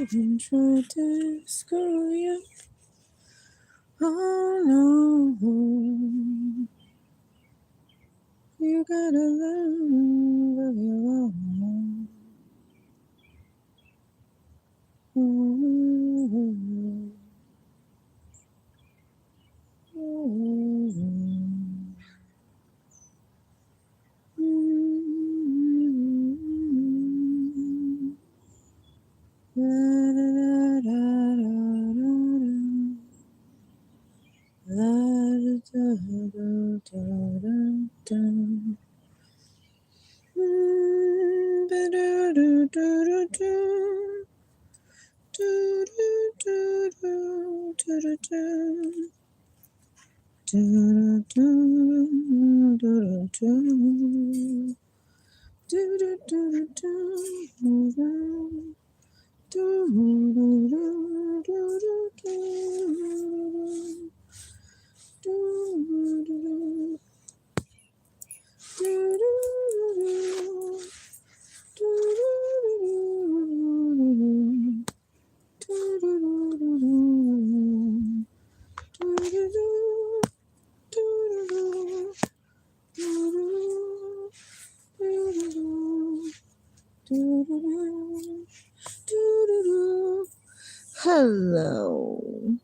even try to screw you. Oh no, you gotta love your own. Hello.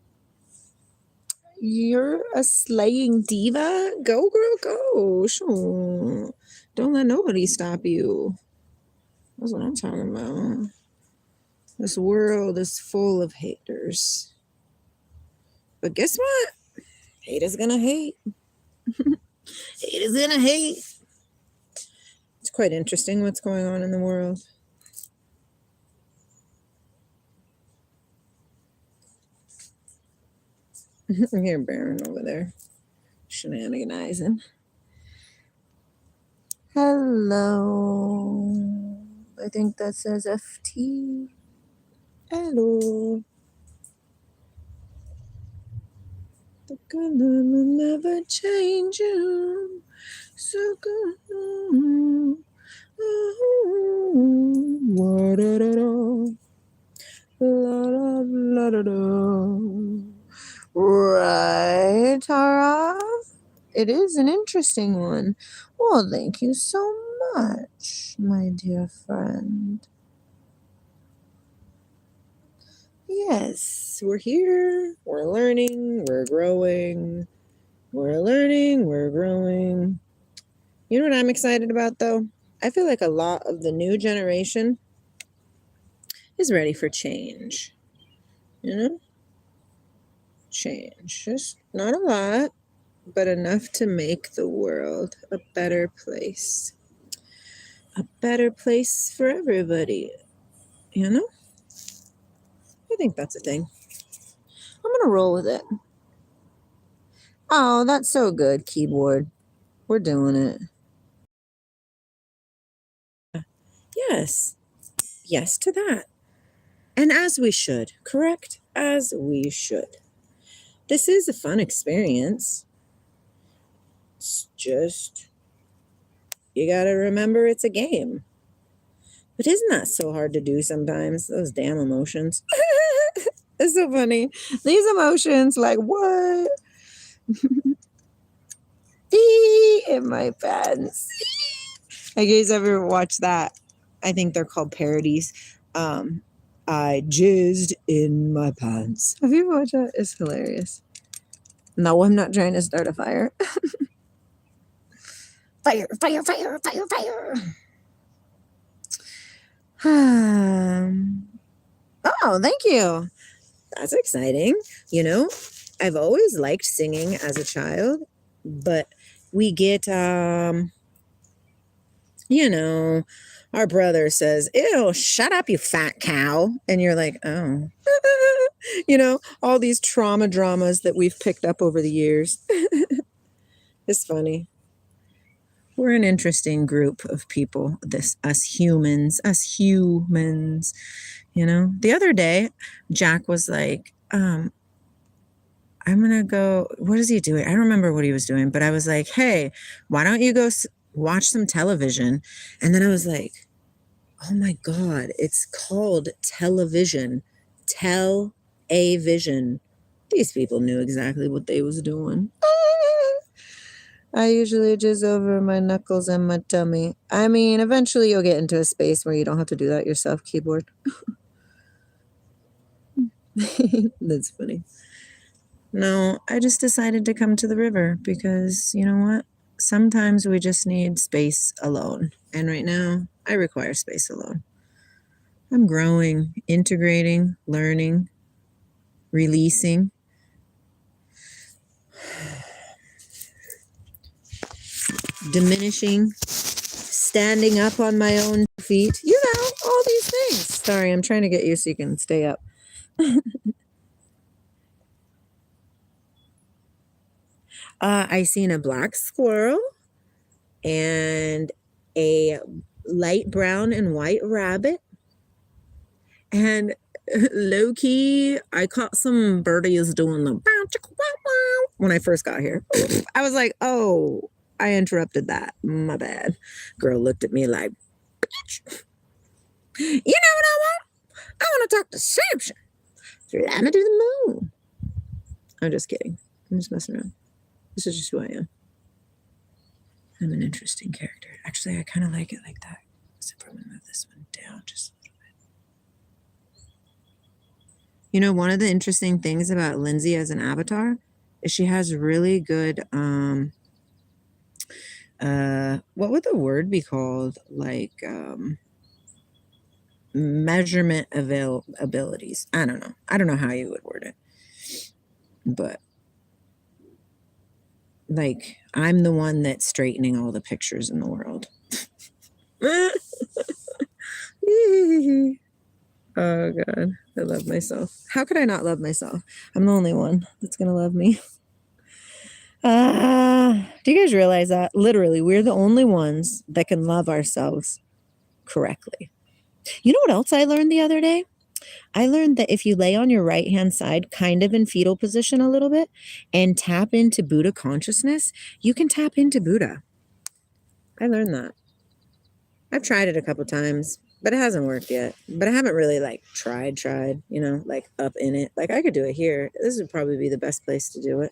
You're a slaying diva? Go, girl, go. Sure. Don't let nobody stop you. That's what I'm talking about. This world is full of haters. But guess what? Hate is gonna hate. Hate is gonna hate. It's quite interesting what's going on in the world. I hear Baron over there shenaniganizing. Hello. I think that says FT. Hello. The color will never change you. So good. Right, Tara? It is an interesting one. Well, thank you so much, my dear friend. Yes, we're here. We're learning. We're growing. We're learning. We're growing. You know what I'm excited about, though? I feel like a lot of the new generation is ready for change. You know? Change. Just not a lot, but enough to make the world a better place. A better place for everybody. You know? I think that's a thing. I'm going to roll with it. Oh, that's so good, keyboard. We're doing it. Yes. Yes to that. And as we should, correct? As we should. This is a fun experience. It's just, you got to remember it's a game. But isn't that so hard to do sometimes? Those damn emotions. It's so funny. These emotions, like, what? Pee in my pants. Have you guys ever watched that? I think they're called parodies. I jizzed in my pants. Have you watched that? It's hilarious. No, I'm not trying to start a fire. Fire, fire, fire, fire, fire. Oh, thank you. That's exciting. You know, I've always liked singing as a child, but we get, you know, our brother says, ew, shut up, you fat cow. And you're like, oh. You know, all these trauma dramas that we've picked up over the years. It's funny. We're an interesting group of people, us humans, you know. The other day, Jack was like, I'm going to go, what is he doing? I don't remember what he was doing, but I was like, hey, why don't you go watch some television? And then I was like, oh my God, it's called television. television. These people knew exactly what they was doing. I usually just over my knuckles and my tummy. I mean, eventually you'll get into a space where you don't have to do that yourself, keyboard. That's funny. No, I just decided to come to the river because, you know what? Sometimes we just need space alone. And right now, I require space alone. I'm growing, integrating, learning, releasing. Diminishing, standing up on my own feet. You know, all these things. Sorry, I'm trying to get you so you can stay up. I seen a black squirrel and a light brown and white rabbit. And low key, I caught some birdies doing the bow chicka wow wow when I first got here. I was like, oh, I interrupted that. My bad. Girl looked at me like, bitch. You know what I want? I want to talk to Samson. Fly me to the moon. I'm just kidding. I'm just messing around. This is just who I am. I'm an interesting character. Actually, I kind of like it like that. Except for I'm going to move this one down just a little bit. You know, one of the interesting things about Lindsey as an avatar is she has really good, what would the word be called? Like, measurement abilities. I don't know. I don't know how you would word it. But like, I'm the one that's straightening all the pictures in the world. Oh God, I love myself. How could I not love myself? I'm the only one that's gonna love me. Do you guys realize that? Literally, we're the only ones that can love ourselves correctly. You know what else I learned the other day? I learned that if you lay on your right hand side, kind of in fetal position a little bit, and tap into Buddha consciousness, you can tap into Buddha. I learned that. I've tried it a couple times, but it hasn't worked yet. But I haven't really like tried, you know, like up in it. Like I could do it here. This would probably be the best place to do it.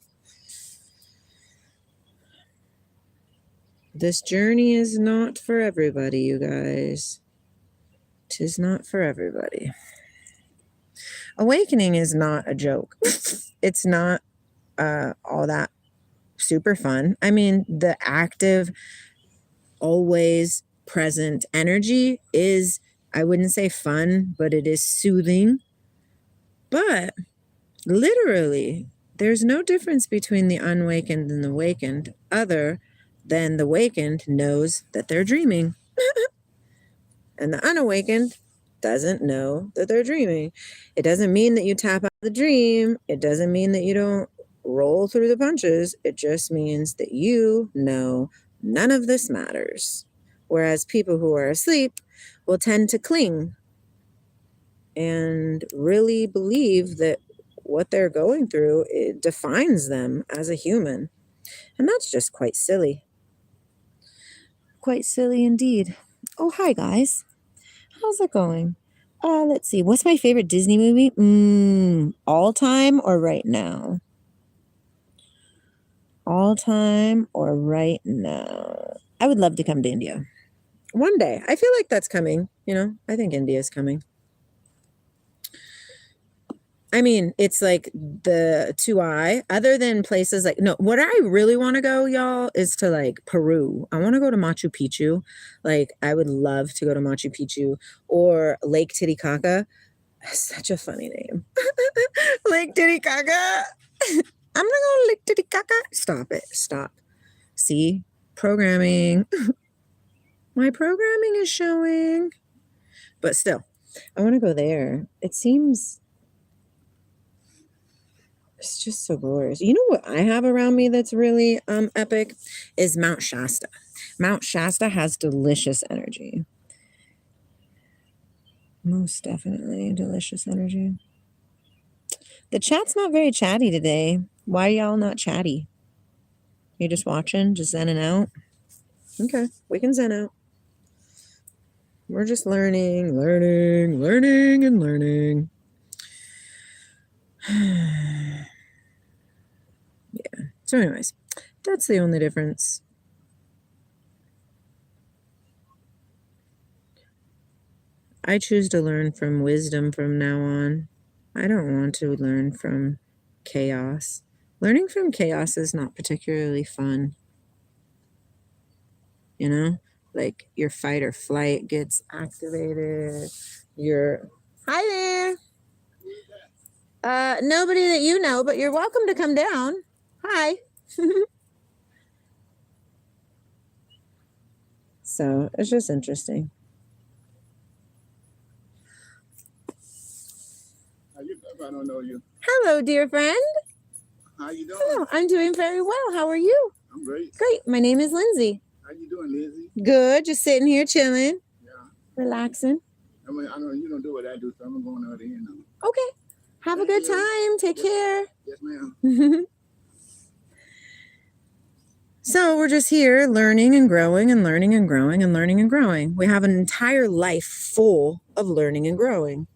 This journey is not for everybody, you guys. 'Tis not for everybody. Awakening is not a joke. It's not all that super fun. I mean, the active, always present energy is, I wouldn't say fun, but it is soothing. But literally, there's no difference between the unawakened and the awakened, other than the awakened knows that they're dreaming. And the unawakened doesn't know that they're dreaming. It doesn't mean that you tap out the dream. It doesn't mean that you don't roll through the punches. It just means that you know none of this matters. Whereas people who are asleep will tend to cling and really believe that what they're going through, it defines them as a human. And that's just quite silly. Quite silly indeed. Oh, hi guys. How's it going? Let's see. What's my favorite Disney movie? All time or right now? All time or right now? I would love to come to India. One day. I feel like that's coming. You know, I think India is coming. I mean, it's like the 2I, other than places like, no, what I really want to go, y'all, is to like Peru. I want to go to Machu Picchu. Like, I would love to go to Machu Picchu or Lake Titicaca. Such a funny name. Lake Titicaca. I'm going to go to Lake Titicaca. Stop it. Stop. See? Programming. My programming is showing. But still, I want to go there. It seems... It's just so glorious. You know what I have around me that's really epic is Mount Shasta. Mount Shasta has delicious energy. Most definitely delicious energy. The chat's not very chatty today. Why are y'all not chatty? You just watching, just zenning out? Okay, we can zen out. We're just learning. Yeah. So anyways, that's the only difference. I choose to learn from wisdom from now on. I don't want to learn from chaos. Learning from chaos is not particularly fun. You know, like your fight or flight gets activated. Hi there. Nobody that you know, but you're welcome to come down. Hi. So it's just interesting. I don't know you. Hello, dear friend. How you doing? Hello, I'm doing very well. How are you? I'm great. Great. My name is Lindsey. How you doing, Lindsey? Good. Just sitting here chilling. Yeah. Relaxing. I mean, I know you don't do what I do, so I'm going out there now. Okay. Have a good time. Take care. Yes, ma'am. So we're just here learning and growing and learning and growing and learning and growing. We have an entire life full of learning and growing.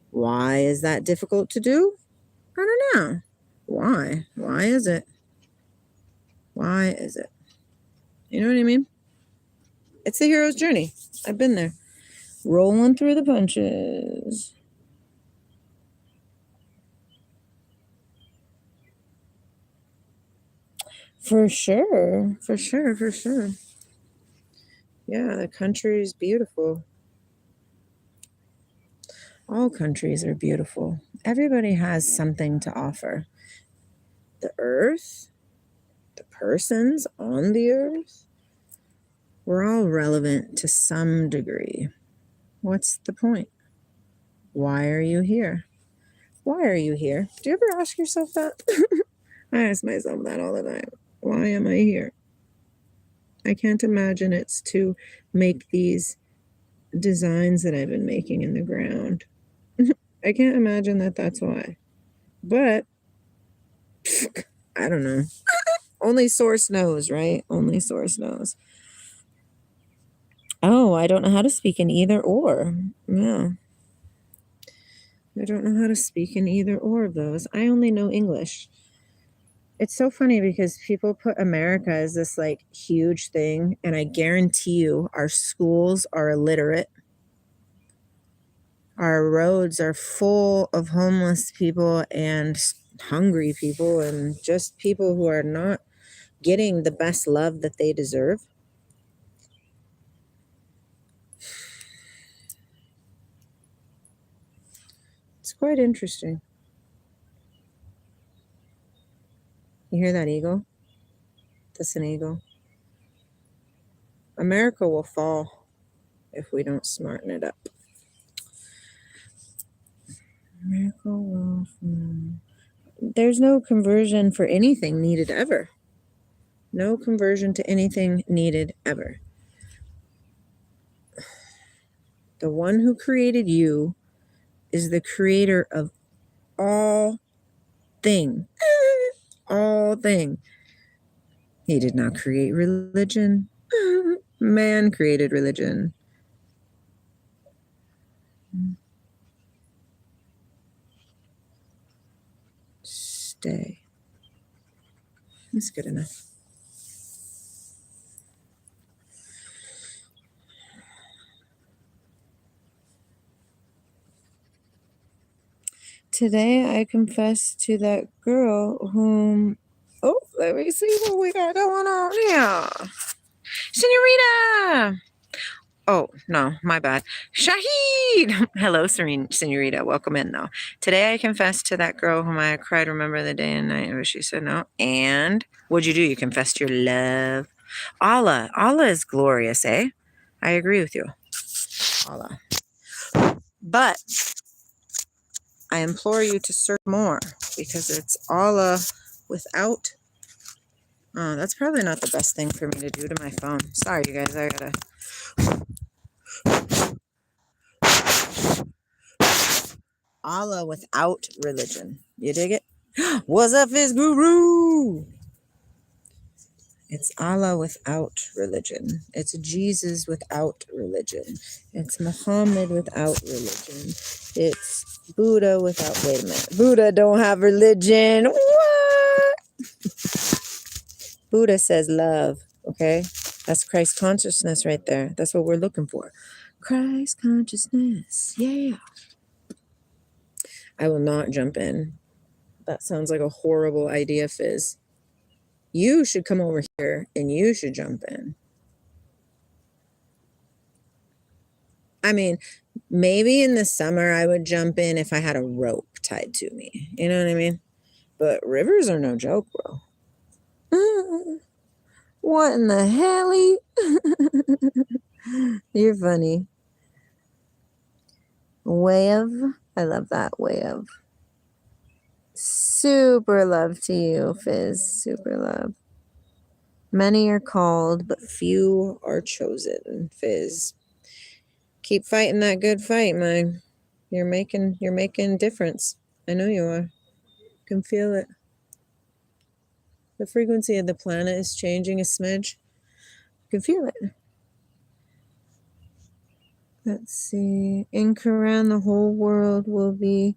Why is that difficult to do? I don't know. Why? Why is it? Why is it? You know what I mean? It's a hero's journey. I've been there. Rolling through the punches. For sure. For sure. For sure. Yeah, the country is beautiful. All countries are beautiful. Everybody has something to offer. The earth, the persons on the earth, we're all relevant to some degree. What's the point? Why are you here? Why are you here? Do you ever ask yourself that? I ask myself that all the time. Why am I here? I can't imagine it's to make these designs that I've been making in the ground. I can't imagine that that's why. But I don't know. Only source knows, right? Only source knows. Oh, I don't know how to speak in either or. Yeah. I don't know how to speak in either or of those. I only know English. It's so funny because people put America as this like huge thing, and I guarantee you our schools are illiterate. Our roads are full of homeless people and hungry people and just people who are not getting the best love that they deserve. It's quite interesting. You hear that eagle? That's an eagle. America will fall if we don't smarten it up. America will fall. There's no conversion for anything needed ever. No conversion to anything needed ever. The one who created you is the creator of all thing. All thing. He did not create religion. Man created religion. Stay. That's good enough. Today I confessed to that girl whom... Oh, let me see what we got going on here. Senorita! Oh, no, my bad. Shahid! Hello, Senorita. Welcome in, though. Today I confessed to that girl whom I cried, remember the day and night, but she said no. And what'd you do? You confessed your love. Allah. Allah is glorious, eh? I agree with you. Allah. But I implore you to search more because it's Allah without... Oh, that's probably not the best thing for me to do to my phone. Sorry, you guys. I gotta... Allah without religion. You dig it? What's up, Fizz Guru? It's Allah without religion. It's Jesus without religion. It's Muhammad without religion. It's Buddha without, wait a minute. Buddha don't have religion. What? Buddha says love, okay? That's Christ consciousness right there. That's what we're looking for. Christ consciousness. Yeah. I will not jump in. That sounds like a horrible idea, Fizz. You should come over here and you should jump in. I mean, maybe in the summer I would jump in if I had a rope tied to me. You know what I mean? But rivers are no joke, bro. What in the hell? You're funny. Wave. I love that wave. Super love to you, Fizz. Super love. Many are called, but few are chosen, Fizz. Keep fighting that good fight, man. You're making difference. I know you are. Can feel it. The frequency of the planet is changing a smidge. Can feel it. Let's see. In Quran, the whole world will be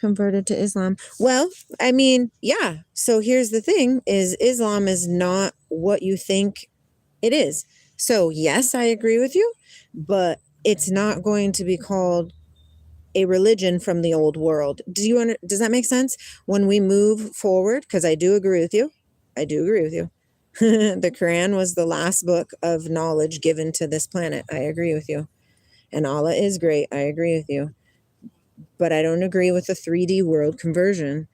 converted to Islam. Well, I mean, yeah. So here's the thing: is Islam is not what you think it is. So yes, I agree with you, but it's not going to be called a religion from the old world. Does that make sense? When we move forward, because I do agree with you. The Quran was the last book of knowledge given to this planet. I agree with you. And Allah is great. I agree with you. But I don't agree with the 3D world conversion.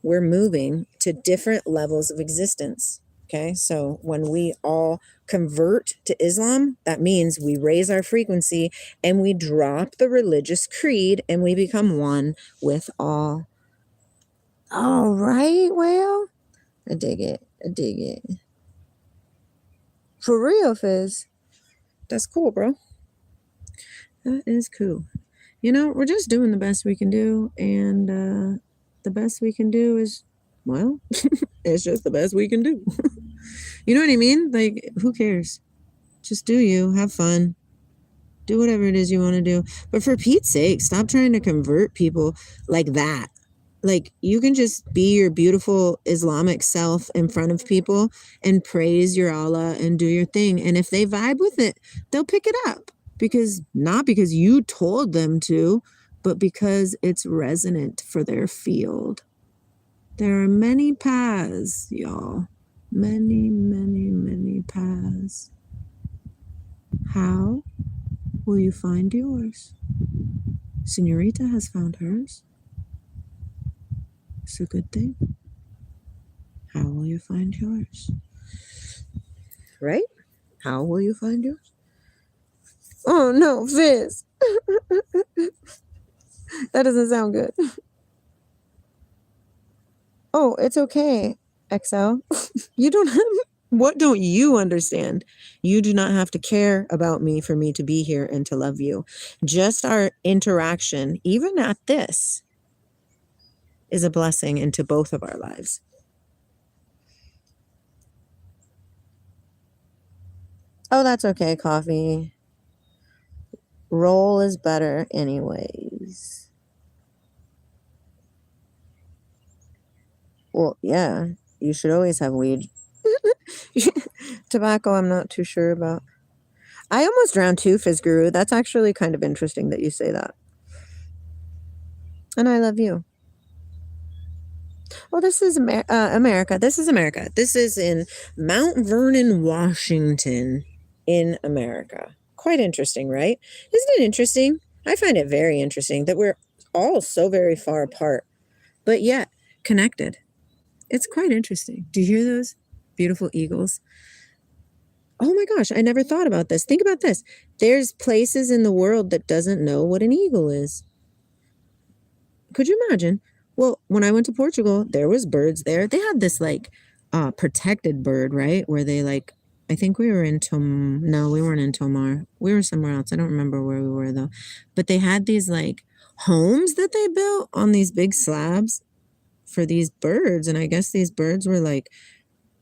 We're moving to different levels of existence. Okay, so when we all convert to Islam, that means we raise our frequency and we drop the religious creed and we become one with all. All right, well, I dig it. For real, Fizz. That's cool, bro. That is cool. You know, we're just doing the best we can do, and the best we can do is, well, it's just the best we can do. You know what I mean? Like, who cares? Just do you. Have fun. Do whatever it is you want to do. But for Pete's sake, stop trying to convert people like that. Like, you can just be your beautiful Islamic self in front of people and praise your Allah and do your thing. And if they vibe with it, they'll pick it up. Not because you told them to, but because it's resonant for their field. There are many paths, y'all. Many, many, many paths. How will you find yours? Senorita has found hers. It's a good thing. How will you find yours? Right? How will you find yours? Oh no, Fizz. That doesn't sound good. Oh, it's okay, XL. You don't have... What don't you understand? You do not have to care about me for me to be here and to love you. Just our interaction, even at this, is a blessing into both of our lives. Oh, that's okay, Coffee. Roll is better anyways. Well, yeah, you should always have weed. Tobacco, I'm not too sure about. I almost drowned too, Fizz Guru. That's actually kind of interesting that you say that. And I love you. Well, this is America. This is America. This is in Mount Vernon, Washington, in America. Quite interesting, right? Isn't it interesting? I find it very interesting that we're all so very far apart, but yet connected. It's quite interesting. Do you hear those beautiful eagles? Oh my gosh, I never thought about this. Think about this. There's places in the world that doesn't know what an eagle is. Could you imagine? Well, when I went to Portugal, there was birds there. They had this like protected bird, right? Where they like, I think we were in no, we weren't in Tomar. We were somewhere else. I don't remember where we were though. But they had these like homes that they built on these big slabs for these birds. And I guess these birds were like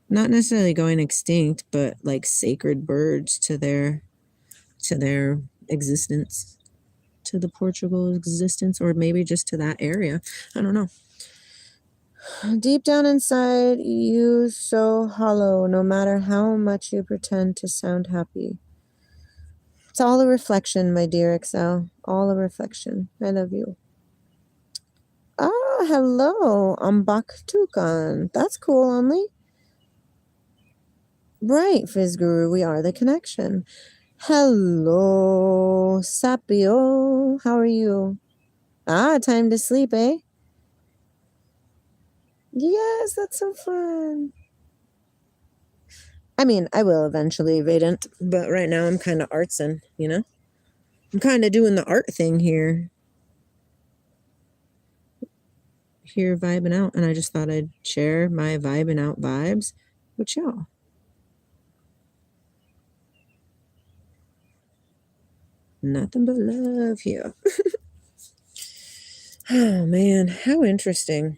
not necessarily going extinct, but like sacred birds to their existence, to to the Portugal existence, or maybe just to that area. I don't know. Deep down inside, you so hollow, no matter how much you pretend to sound happy. It's all a reflection, my dear Excel. All a reflection. I love you. Ah, hello. I'm Baktukan. That's cool, only. Right, Fizz Guru, we are the connection. Hello, Sapio. How are you? Ah, time to sleep, eh? Yes, that's so fun. I mean, I will eventually, Vedant, but right now I'm kind of artsing, you know? I'm kind of doing the art thing here. Here, vibing out, and I just thought I'd share my vibing out vibes with y'all. Nothing but love here. Oh, man, how interesting.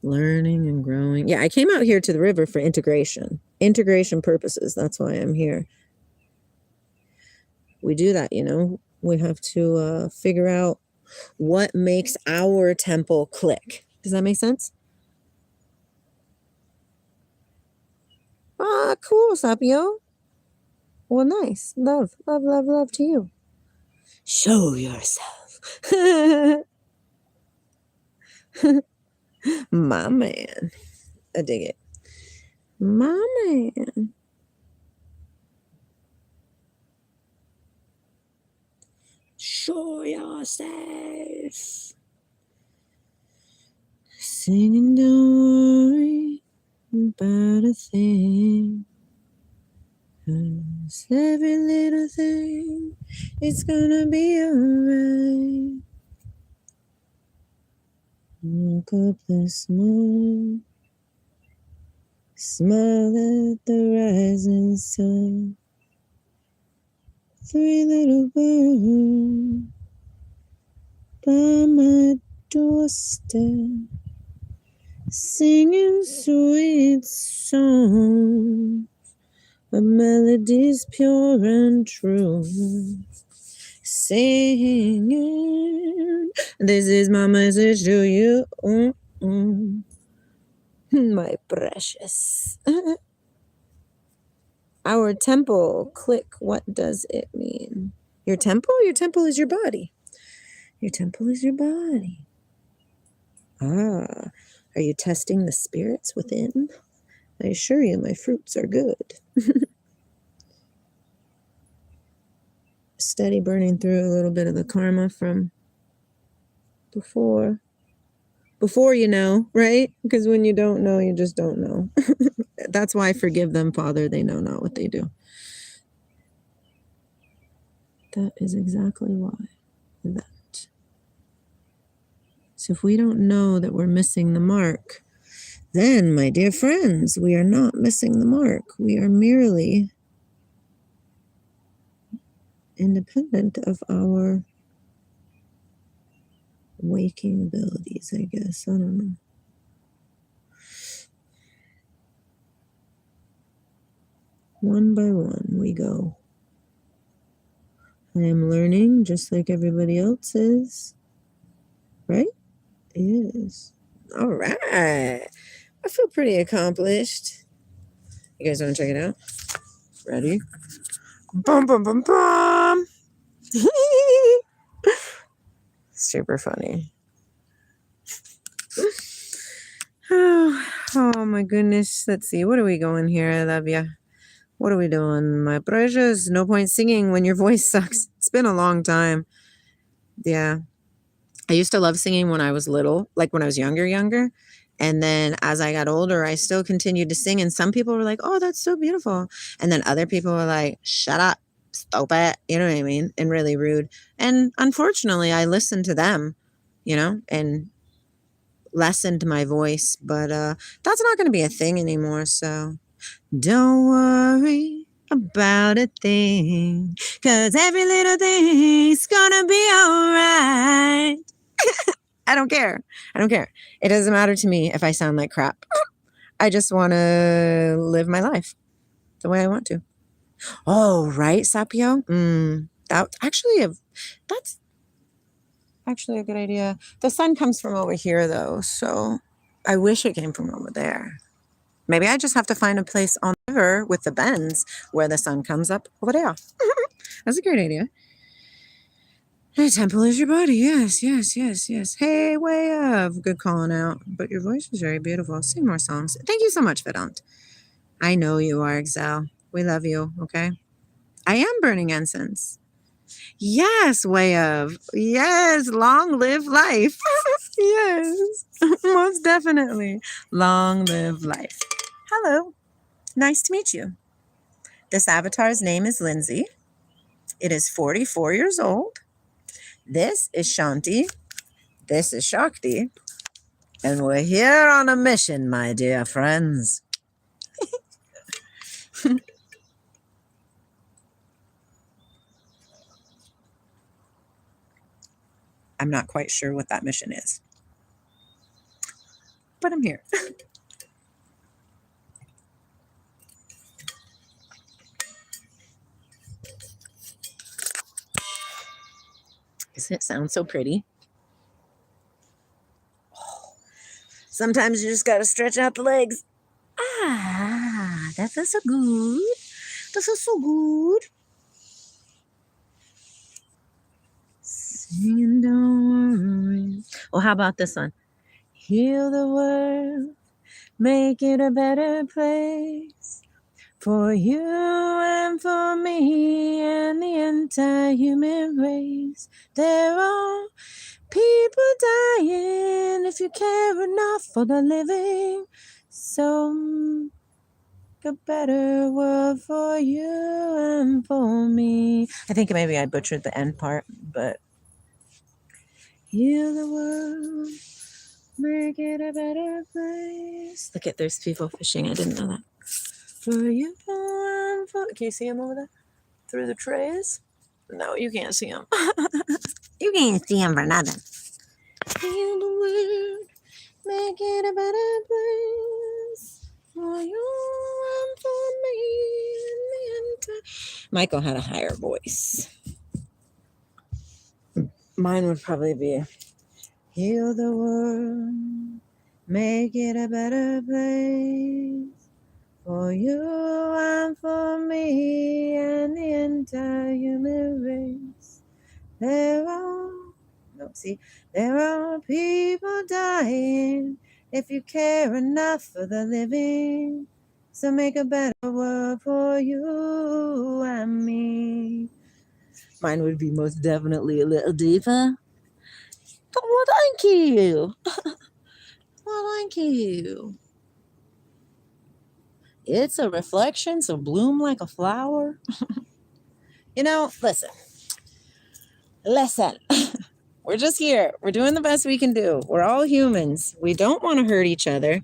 Learning and growing. Yeah, I came out here to the river for integration purposes. That's why I'm here. We do that, you know. We have to figure out what makes our temple click. Does that make sense? Ah, cool, Sapio. Well, nice. Love, love, love, love to you. Show yourself. My man. I dig it. My man. Show yourself. Singing, don't worry about a thing. 'Cause every little thing, it's gonna be alright. Woke up this morning, smile at the rising sun. 3 little birds by my doorstep, singing sweet songs, a melody's pure and true. Singing, this is my message to you, my precious. Our temple, click, what does it mean? Your temple? Your temple is your body. Your temple is your body. Ah, are you testing the spirits within? I assure you my fruits are good. Steady burning through a little bit of the karma from before you know, right? Because when you don't know, you just don't know. That's why I forgive them, Father. They know not what they do. That is exactly why. That. So if we don't know that we're missing the mark, then, my dear friends, we are not missing the mark. We are merely independent of our waking abilities, I guess. I don't know. One by one we go. I am learning just like everybody else is. Right? It is. All right. I feel pretty accomplished. You guys want to check it out? Ready? Bum, bum, bum, bum. Super funny. Oh my goodness. Let's see. What are we going here? I love ya. What are we doing? My precious. No point singing when your voice sucks. It's been a long time. Yeah. I used to love singing when I was little, like when I was younger. And then as I got older, I still continued to sing. And some people were like, oh, that's so beautiful. And then other people were like, shut up, stop it. You know what I mean? And really rude. And unfortunately, I listened to them, you know, and lessened my voice. But that's not going to be a thing anymore. So don't worry about a thing, 'cause every little thing's gonna be all right. I don't care. It doesn't matter to me if I sound like crap. I just want to live my life the way I want to. Oh, right, Sapio? That's actually a good idea. The sun comes from over here, though, so I wish it came from over there. Maybe I just have to find a place on the river with the bends where the sun comes up over there. That's a great idea. The temple is your body. Yes, yes, yes, yes. Hey, way up. Good calling out. But your voice is very beautiful. Sing more songs. Thank you so much, Vedant. I know you are, Excel. We love you, okay? I am burning incense. Yes, way of. Yes, long live life. Yes, most definitely. Long live life. Hello. Nice to meet you. This avatar's name is Lindsey. It is 44 years old. This is Shanti. This is Shakti. And we're here on a mission, my dear friends. I'm not quite sure what that mission is, but I'm here. Doesn't it sound so pretty? Sometimes you just got to stretch out the legs. Ah, that feels so good. That feels so good. Singing, don't worry. Well, how about this one? Heal the world, make it a better place for you and for me and the entire human race. There are people dying if you care enough for the living. So a better world for you and for me. I think maybe I butchered the end part, but heal the world, make it a better place. Look at, there's people fishing. I didn't know that. For you and for... Can you see them over there? Through the trays? No, you can't see them. You can't see them for nothing. Heal the world, make it a better place for you and for me and the entire... Michael had a higher voice. Mine would probably be, heal the world, make it a better place for you and for me and the entire human race. There are people dying if you care enough for the living. So make a better world for you and me. Mine would be most definitely a little deeper. Well, thank you. Well, thank you. It's a reflection, so bloom like a flower. You know, listen. We're just here. We're doing the best we can do. We're all humans. We don't want to hurt each other.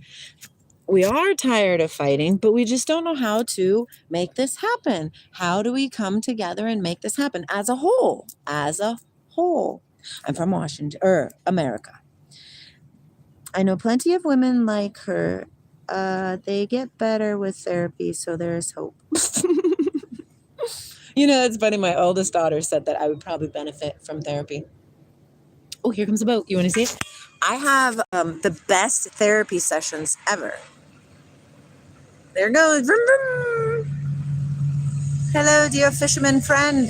We are tired of fighting, but we just don't know how to make this happen. How do we come together and make this happen as a whole? As a whole. I'm from Washington, America. I know plenty of women like her. They get better with therapy, so there's hope. You know, it's funny. My oldest daughter said that I would probably benefit from therapy. Oh, here comes a boat. You want to see it? I have the best therapy sessions ever. There it goes. Vroom, vroom. Hello, dear fisherman friend.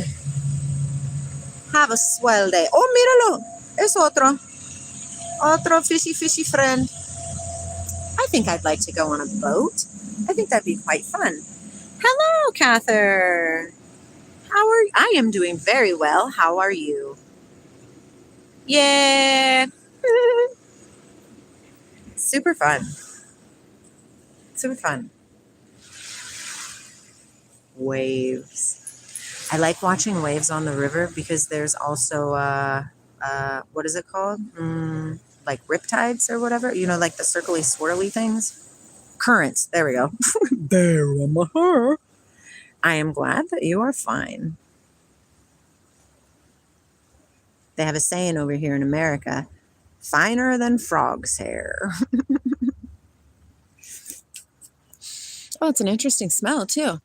Have a swell day. Oh, míralo. Es otro. Otro fishy friend. I think I'd like to go on a boat. I think that'd be quite fun. Hello, Cather. I am doing very well. How are you? Yeah. Super fun. Super fun. Waves. I like watching waves on the river because there's also, what is it called? Like riptides or whatever. You know, like the circly, swirly things. Currents. There we go. There, I am glad that you are fine. They have a saying over here in America, finer than frog's hair. Oh, it's an interesting smell, too.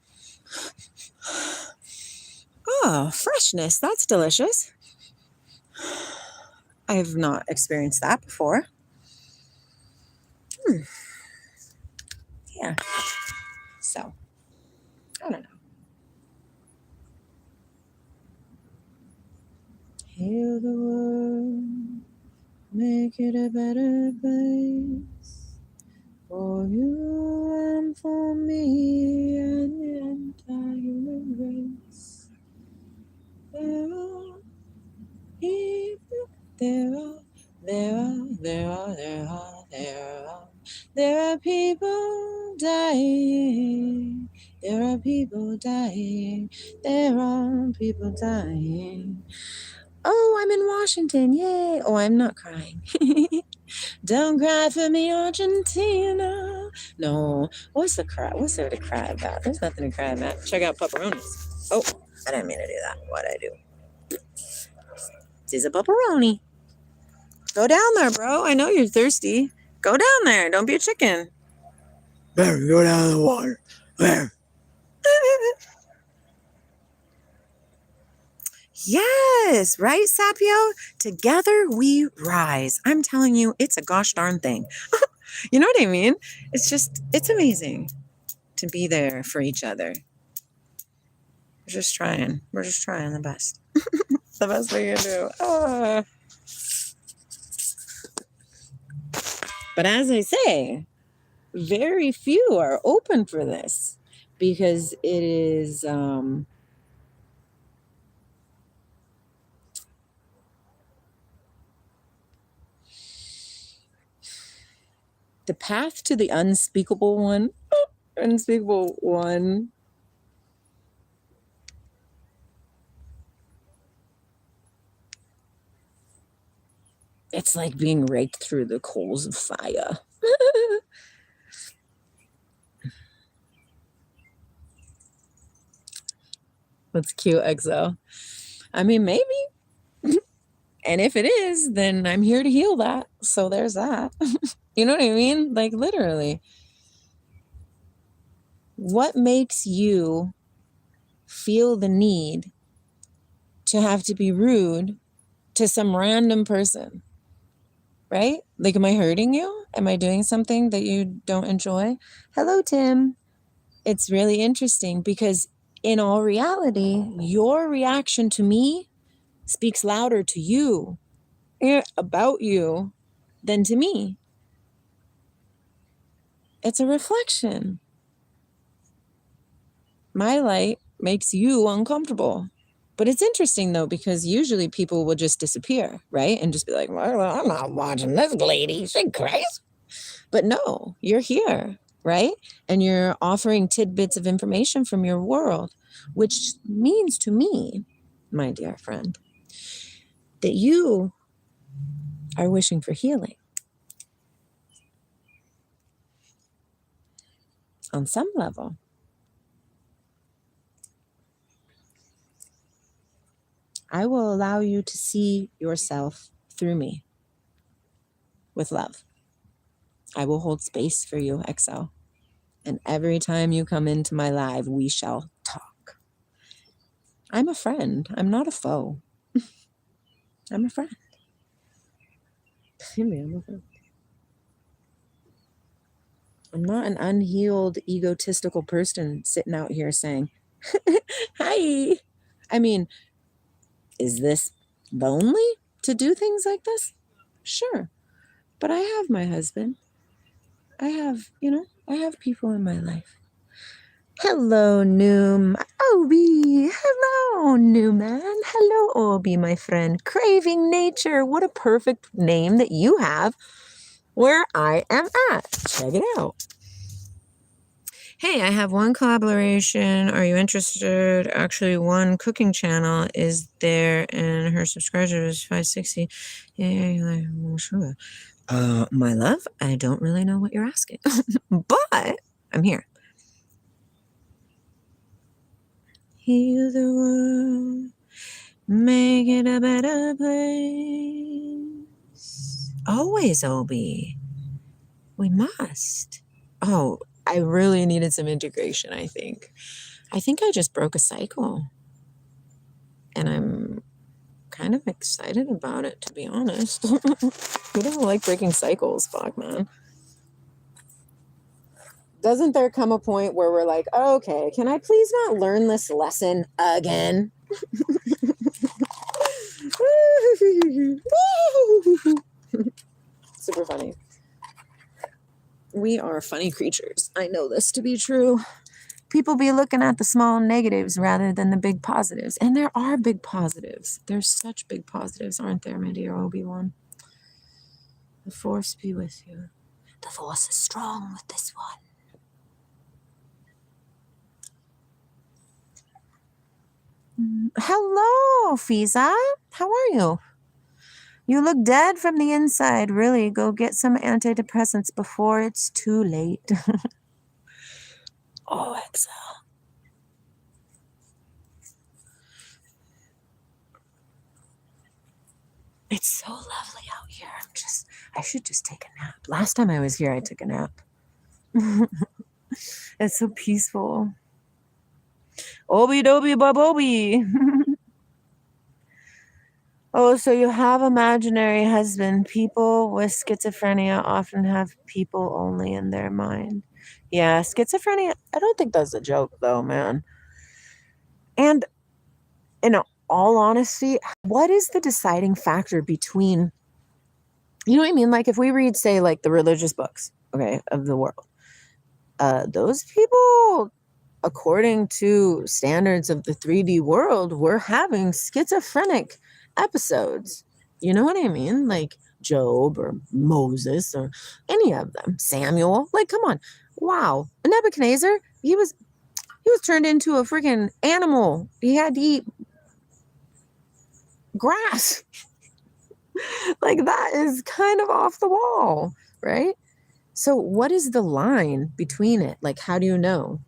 Oh, freshness. That's delicious. I have not experienced that before. Yeah. So, I don't know. Heal the world, make it a better place for you and for me and the entire human race. There are people, there are people dying. There are people dying. There are people dying. Oh, I'm in Washington. Yay. Oh, I'm not crying. Don't cry for me, Argentina. No. What's there to cry about? There's nothing to cry about. Check out pepperonis. Oh, I didn't mean to do that. What'd I do? This is a pepperoni. Go down there, bro. I know you're thirsty. Go down there. Don't be a chicken. Better go down in the water. There. Yes, right, Sapio? Together we rise. I'm telling you, it's a gosh darn thing. You know what I mean? It's amazing to be there for each other. We're just trying the best. The best we can do. But as I say, very few are open for this because it is the path to the unspeakable one. Unspeakable one. It's like being raked through the coals of fire. That's cute, EXO. I mean, maybe. And if it is, then I'm here to heal that. So there's that. You know what I mean? Like, literally. What makes you feel the need to have to be rude to some random person? Right? Like, am I hurting you? Am I doing something that you don't enjoy? Hello, Tim. It's really interesting because in all reality, your reaction to me speaks louder to you, about you, than to me. It's a reflection. My light makes you uncomfortable. But it's interesting, though, because usually people will just disappear, right? And just be like, well, I'm not watching this lady. She's crazy. But no, you're here, right? And you're offering tidbits of information from your world, which means to me, my dear friend, that you are wishing for healing. On some level. I will allow you to see yourself through me with love. I will hold space for you, EXO. And every time you come into my live, we shall talk. I'm a friend. I'm not a foe. I'm a friend. I'm a friend. I'm not an unhealed, egotistical person sitting out here saying, hi. I mean, is this lonely to do things like this? Sure. But I have my husband. I have people in my life. Hello, Noom. Obi. Hello, Newman. Hello, Obi, my friend. Craving Nature. What a perfect name that you have where I am at. Check it out. Hey, I have one collaboration. Are you interested? Actually, one cooking channel is there, and her subscriber is 560. Yeah, sure. My love, I don't really know what you're asking, but I'm here. Heal the world, make it a better place. Always, Obi. We must. Oh, I really needed some integration, I think. I think I just broke a cycle. And I'm kind of excited about it, to be honest. Who doesn't like breaking cycles? Fuck, man. Doesn't there come a point where we're like, okay, can I please not learn this lesson again? Super funny. We are funny creatures. I know this to be true. People be looking at the small negatives rather than the big positives. And there are big positives. There's such big positives, aren't there, my dear Obi-Wan? The Force be with you. The Force is strong with this one. Hello, Fiza. How are you? You look dead from the inside. Really, go get some antidepressants before it's too late. Oh, exhale. It's so lovely out here. I should just take a nap. Last time I was here, I took a nap. It's so peaceful. Obi-dobi babobi. Oh, so you have imaginary husband. People with schizophrenia often have people only in their mind. Yeah, schizophrenia, I don't think that's a joke, though, man. And in all honesty, what is the deciding factor between, you know what I mean? Like if we read, say, like the religious books, okay, of the world, those people, according to standards of the 3D world, were having schizophrenic episodes. You know what I mean? Like Job or Moses or any of them. Samuel. Like, come on. Wow. Nebuchadnezzar, he was turned into a freaking animal. He had to eat grass. Like that is kind of off the wall, right? So what is the line between it? Like, how do you know?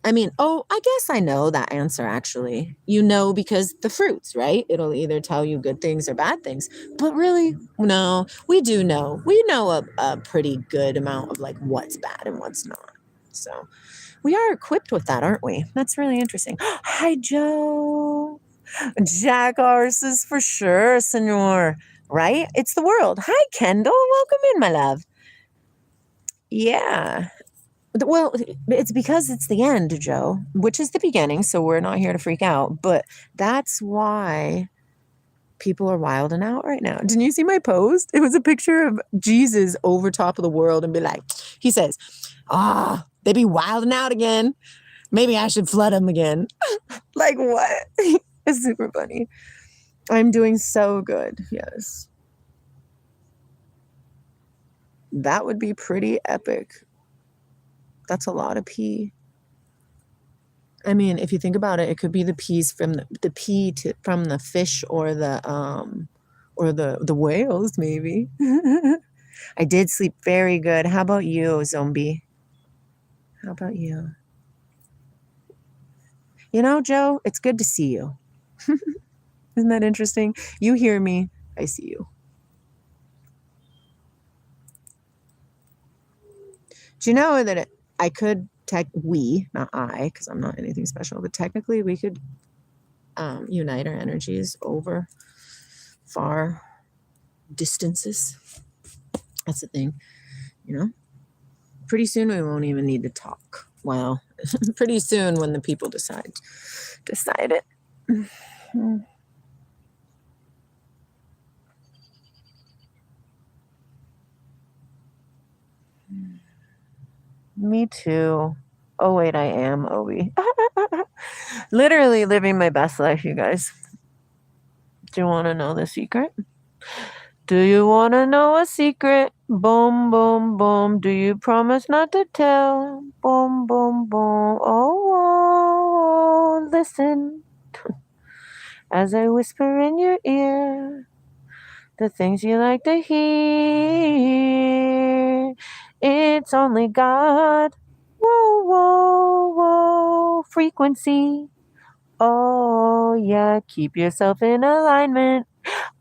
I mean, oh, I guess I know that answer, actually. You know, because the fruits, right? It'll either tell you good things or bad things. But really, no, we do know. We know a pretty good amount of like what's bad and what's not. So we are equipped with that, aren't we? That's really interesting. Hi, Joe. Jack horses for sure, senor. Right? It's the world. Hi, Kendall. Welcome in, my love. Yeah. Well, it's because it's the end, Joe, which is the beginning, so we're not here to freak out. But that's why people are wilding out right now. Didn't you see my post? It was a picture of Jesus over top of the world and be like, he says, they be wilding out again. Maybe I should flood them again. Like what? It's super funny. I'm doing so good. Yes. That would be pretty epic. That's a lot of pee. I mean, if you think about it, it could be the peas from the pee from the fish or the whales, maybe. I did sleep very good. How about you, zombie? How about you? You know, Joe, it's good to see you. Isn't that interesting? You hear me, I see you. Do you know that I could not I, because I'm not anything special, but technically we could unite our energies over far distances. That's the thing, you know? Pretty soon we won't even need to talk. Well, pretty soon when the people decide it. Me too. Oh, wait, I am Obi. Literally living my best life, you guys. Do you want to know the secret? Do you want to know a secret? Boom, boom, boom. Do you promise not to tell? Boom, boom, boom. Oh, listen. As I whisper in your ear the things you like to hear. It's only God. Whoa, whoa, whoa. Frequency. Oh, yeah. Keep yourself in alignment.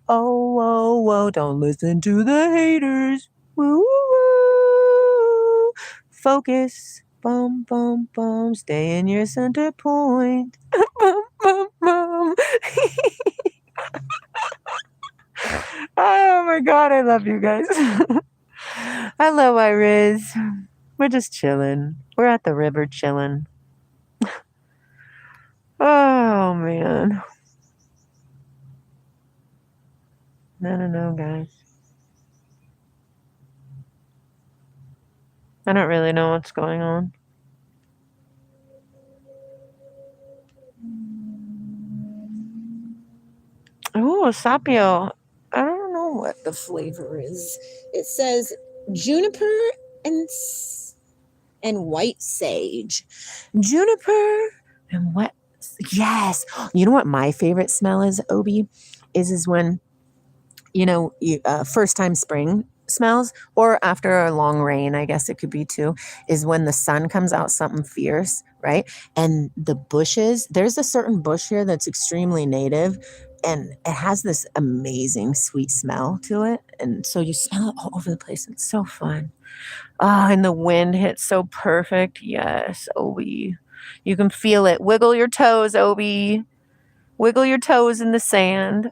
Oh, whoa, whoa. Don't listen to the haters. Woo, woo, woo. Focus. Boom, boom, boom. Stay in your center point. Oh my God, I love you guys. I love Iris. We're just chilling. We're at the river chilling. Oh man. I don't know, guys. I don't really know what's going on. Oh, sapio. I don't know what the flavor is. It says juniper and white sage. Juniper and what? Yes. You know what my favorite smell is, Obi? Is when, first time spring smells, or after a long rain, I guess it could be too, is when the sun comes out something fierce, right? And the bushes, there's a certain bush here that's extremely native, and it has this amazing sweet smell to it. And so you smell it all over the place. It's so fun. Oh, and the wind hits so perfect. Yes, Obi. You can feel it. Wiggle your toes, Obi. Wiggle your toes in the sand.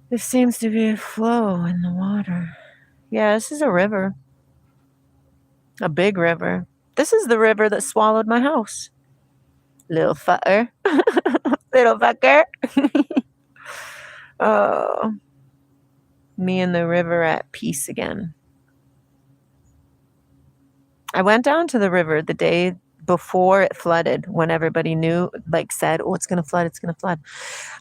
There seems to be a flow in the water. Yeah, this is a river. A big river. This is the river that swallowed my house. Little fucker. Little fucker. Oh. Me and the river at peace again. I went down to the river the day before it flooded, when everybody knew, said, oh, it's going to flood, it's going to flood.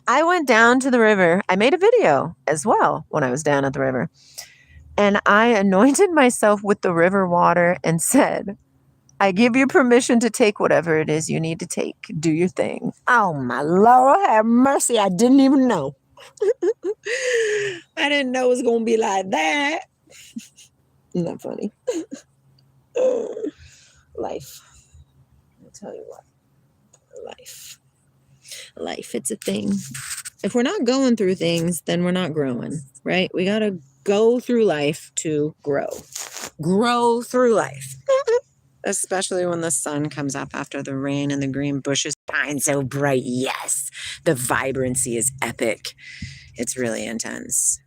I went down to the river. I made a video as well when I was down at the river. And I anointed myself with the river water and said, I give you permission to take whatever it is you need to take. Do your thing. Oh, my Lord, have mercy. I didn't even know. I didn't know it was going to be like that. Isn't that funny? Life. I'll tell you what. Life, it's a thing. If we're not going through things, then we're not growing, right? We got to go through life to grow. Grow through life. Especially when the sun comes up after the rain and the green bushes shine so bright. Yes, the vibrancy is epic. It's really intense.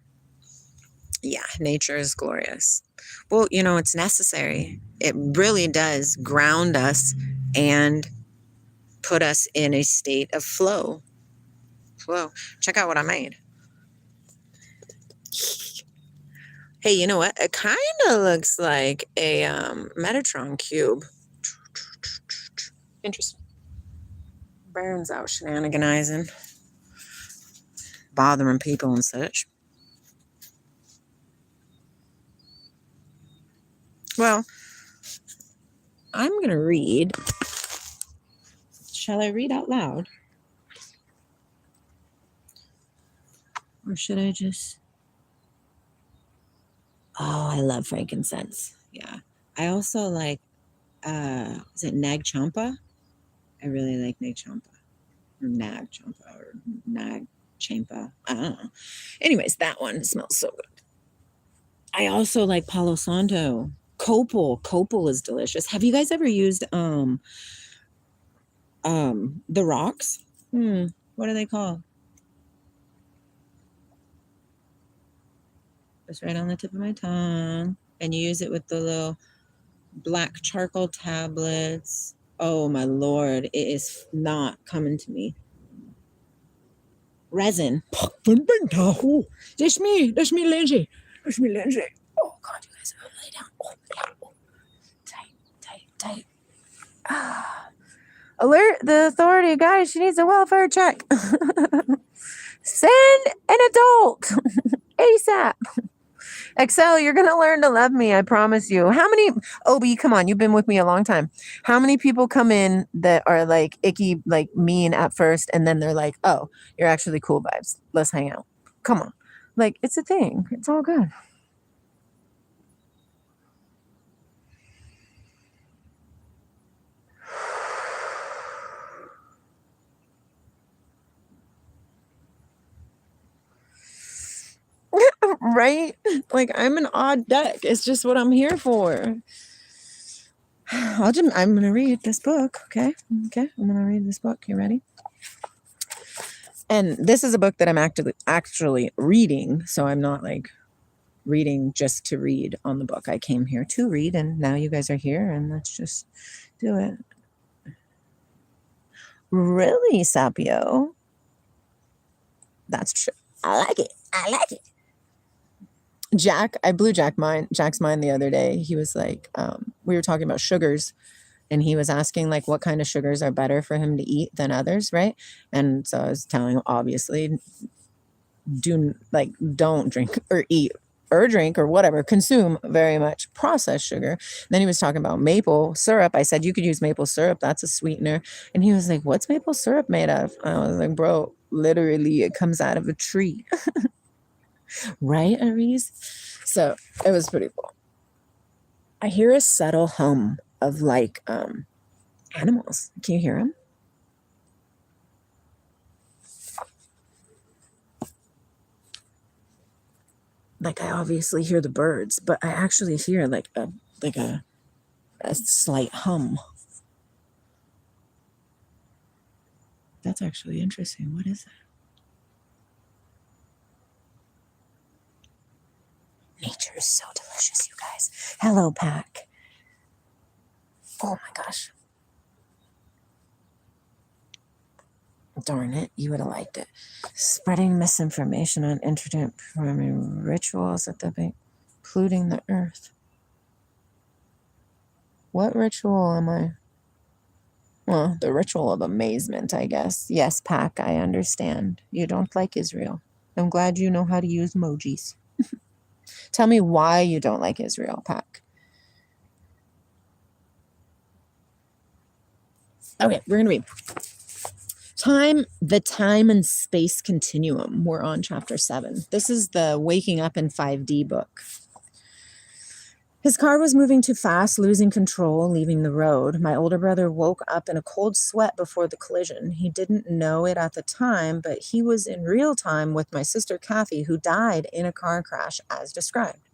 Yeah, nature is glorious. Well, it's necessary. It really does ground us and put us in a state of flow. Check out what I made. Hey, you know what? It kind of looks like a Metatron cube. Interesting. Baron's out shenaniganizing, bothering people and such. Well, I'm going to read. Shall I read out loud? Or should I just... Oh, I love frankincense. Yeah. I also like, is it Nag Champa? I really like Nag Champa. Or Nag Champa. Or Nag Champa. I don't know. Anyways, that one smells so good. I also like Palo Santo. Copal is delicious. Have you guys ever used the rocks? What are they called? It's right on the tip of my tongue. And you use it with the little black charcoal tablets. Oh my Lord, it is not coming to me. Resin. That's me, Lindsey. Oh God, you guys are lay down. Oh, yeah. Oh. Tight. Alert the authority, guys. She needs a welfare check. Send an adult ASAP. Excel, you're going to learn to love me. I promise you. How many, Obi, come on. You've been with me a long time. How many people come in that are like icky, like mean at first, and then they're like, oh, you're actually cool vibes. Let's hang out. Come on. Like, it's a thing. It's all good. Right? Like, I'm an odd duck. It's just what I'm here for. I'm going to read this book. Okay. I'm going to read this book. You ready? And this is a book that I'm actually reading. So I'm not like reading just to read on the book. I came here to read, and now you guys are here, and let's just do it. Really, Sapio? That's true. I like it. I blew Jack's mind the other day. He was like, we were talking about sugars, and he was asking like what kind of sugars are better for him to eat than others, right? And so I was telling him, obviously, don't drink or eat or drink or whatever, consume very much processed sugar. Then he was talking about maple syrup. I said, you could use maple syrup. That's a sweetener. And he was like, what's maple syrup made of? I was like, bro, literally it comes out of a tree. Right, Aries? So it was pretty cool. I hear a subtle hum of like animals. Can you hear them? Like I obviously hear the birds, but I actually hear like a slight hum. That's actually interesting. What is that? Nature is so delicious, you guys. Hello, Pack. Oh my gosh. Darn it, you would have liked it. Spreading misinformation on internet performing rituals at the bank, polluting the earth. What ritual am I? Well, the ritual of amazement, I guess. Yes, Pack, I understand. You don't like Israel. I'm glad you know how to use emojis. Tell me why you don't like Israel, Pack. Okay, we're going to read. The time and space continuum. We're on chapter 7. This is the Waking Up in 5D book. His car was moving too fast, losing control, leaving the road. My older brother woke up in a cold sweat before the collision. He didn't know it at the time, but he was in real time with my sister Kathy, who died in a car crash as described.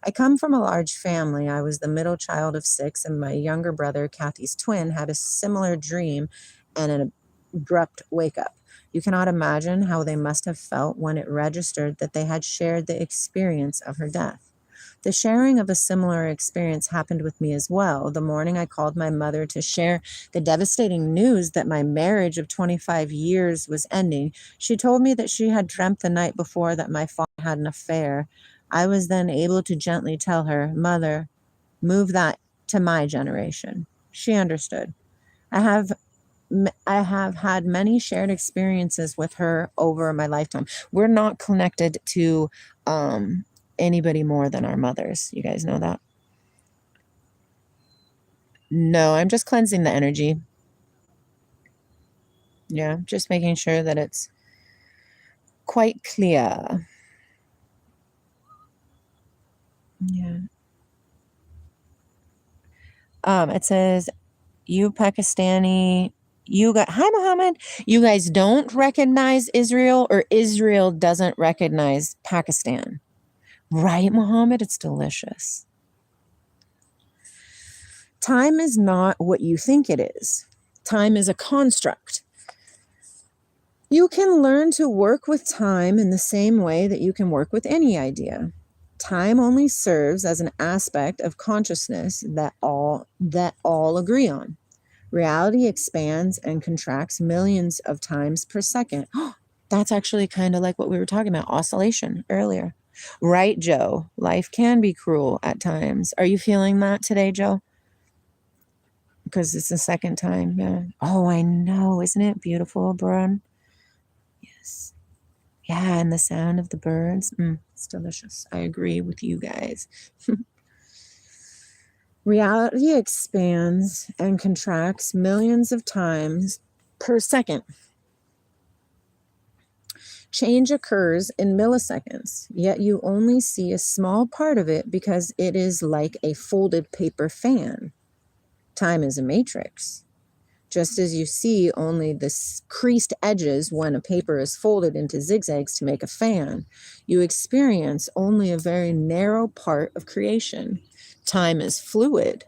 I come from a large family. I was the middle child of 6, and my younger brother, Kathy's twin, had a similar dream and an abrupt wake-up. You cannot imagine how they must have felt when it registered that they had shared the experience of her death. The sharing of a similar experience happened with me as well. The morning I called my mother to share the devastating news that my marriage of 25 years was ending, she told me that she had dreamt the night before that my father had an affair. I was then able to gently tell her, Mother, move that to my generation. She understood. I have had many shared experiences with her over my lifetime. We're not connected to anybody more than our mothers. You guys know that? No, I'm just cleansing the energy. Yeah, just making sure that it's quite clear. Yeah. It says, you Pakistani, hi Muhammad. You guys don't recognize Israel, or Israel doesn't recognize Pakistan. Right, Muhammad? It's delicious. Time is not what you think it is. Time is a construct. You can learn to work with time in the same way that you can work with any idea. Time only serves as an aspect of consciousness that all agree on. Reality expands and contracts millions of times per second. That's actually kind of like what we were talking about, oscillation earlier. Right, Joe? Life can be cruel at times. Are you feeling that today, Joe? Because it's the second time. Yeah. Oh, I know. Isn't it beautiful, Brun? Yes. Yeah, and the sound of the birds. It's delicious. I agree with you guys. Reality expands and contracts millions of times per second. Change occurs in milliseconds, yet you only see a small part of it because it is like a folded paper fan. Time is a matrix. Just as you see only the creased edges when a paper is folded into zigzags to make a fan, you experience only a very narrow part of creation. Time is fluid.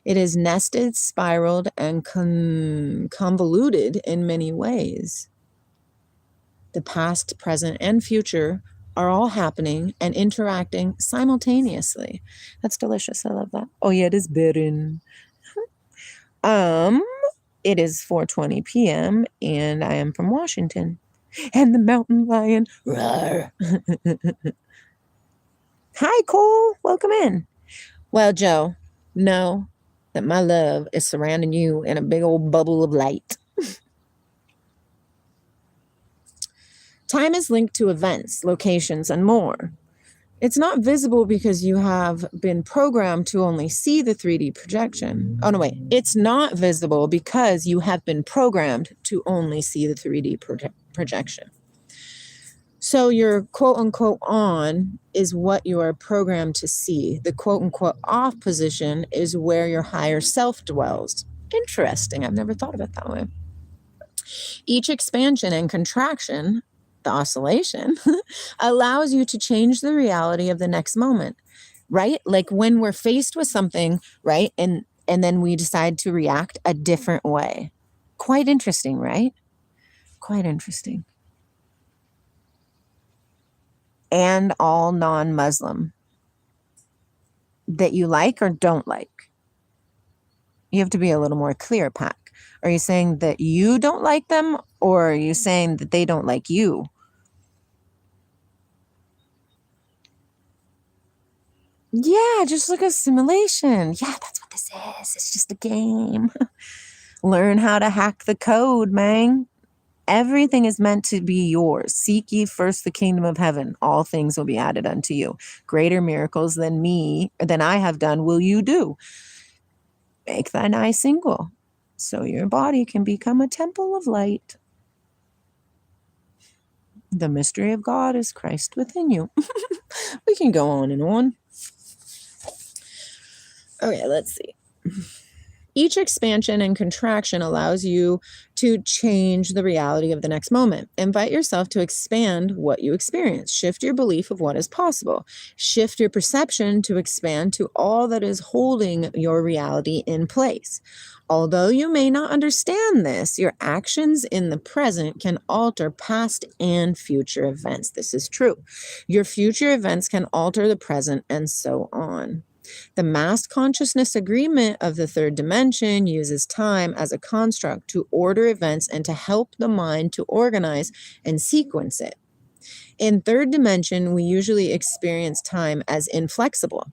It is nested, spiraled, and convoluted in many ways. The past, present, and future are all happening and interacting simultaneously. That's delicious. I love that. Oh yeah, it is bitter. It is 4:20 p.m. and I am from Washington. And the mountain lion. Roar. Hi, Cole. Welcome in. Well, Joe, know that my love is surrounding you in a big old bubble of light. Time is linked to events, locations, and more. It's not visible because you have been programmed to only see the 3D projection. Oh, no, wait. It's not visible because you have been programmed to only see the 3D projection. So your quote-unquote on is what you are programmed to see. The quote-unquote off position is where your higher self dwells. Interesting. I've never thought of it that way. Each expansion and contraction, the oscillation, allows you to change the reality of the next moment, right? Like when we're faced with something, right? And then we decide to react a different way. Quite interesting, right? Quite interesting. And all non-Muslim that you like or don't like. You have to be a little more clear, Pac. Are you saying that you don't like them, or are you saying that they don't like you? Yeah, just like a simulation. Yeah, that's what this is. It's just a game. Learn how to hack the code, man. Everything is meant to be yours. Seek ye first the kingdom of heaven. All things will be added unto you. Greater miracles than I have done will you do. Make thine eye single, so your body can become a temple of light. The mystery of God is Christ within you. We can go on and on. Okay, let's see. Each expansion and contraction allows you to change the reality of the next moment. Invite yourself to expand what you experience. Shift your belief of what is possible. Shift your perception to expand to all that is holding your reality in place. Although you may not understand this, your actions in the present can alter past and future events. This is true. Your future events can alter the present and so on. The mass consciousness agreement of the third dimension uses time as a construct to order events and to help the mind to organize and sequence it. In third dimension, we usually experience time as inflexible.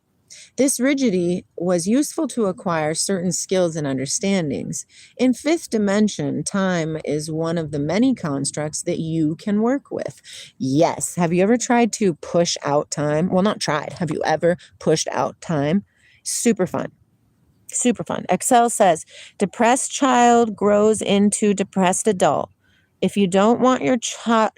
This rigidity was useful to acquire certain skills and understandings. In fifth dimension, time is one of the many constructs that you can work with. Yes. Have you ever tried to push out time? Well, not tried. Have you ever pushed out time? Super fun. Super fun. Excel says, depressed child grows into depressed adult. If you don't want your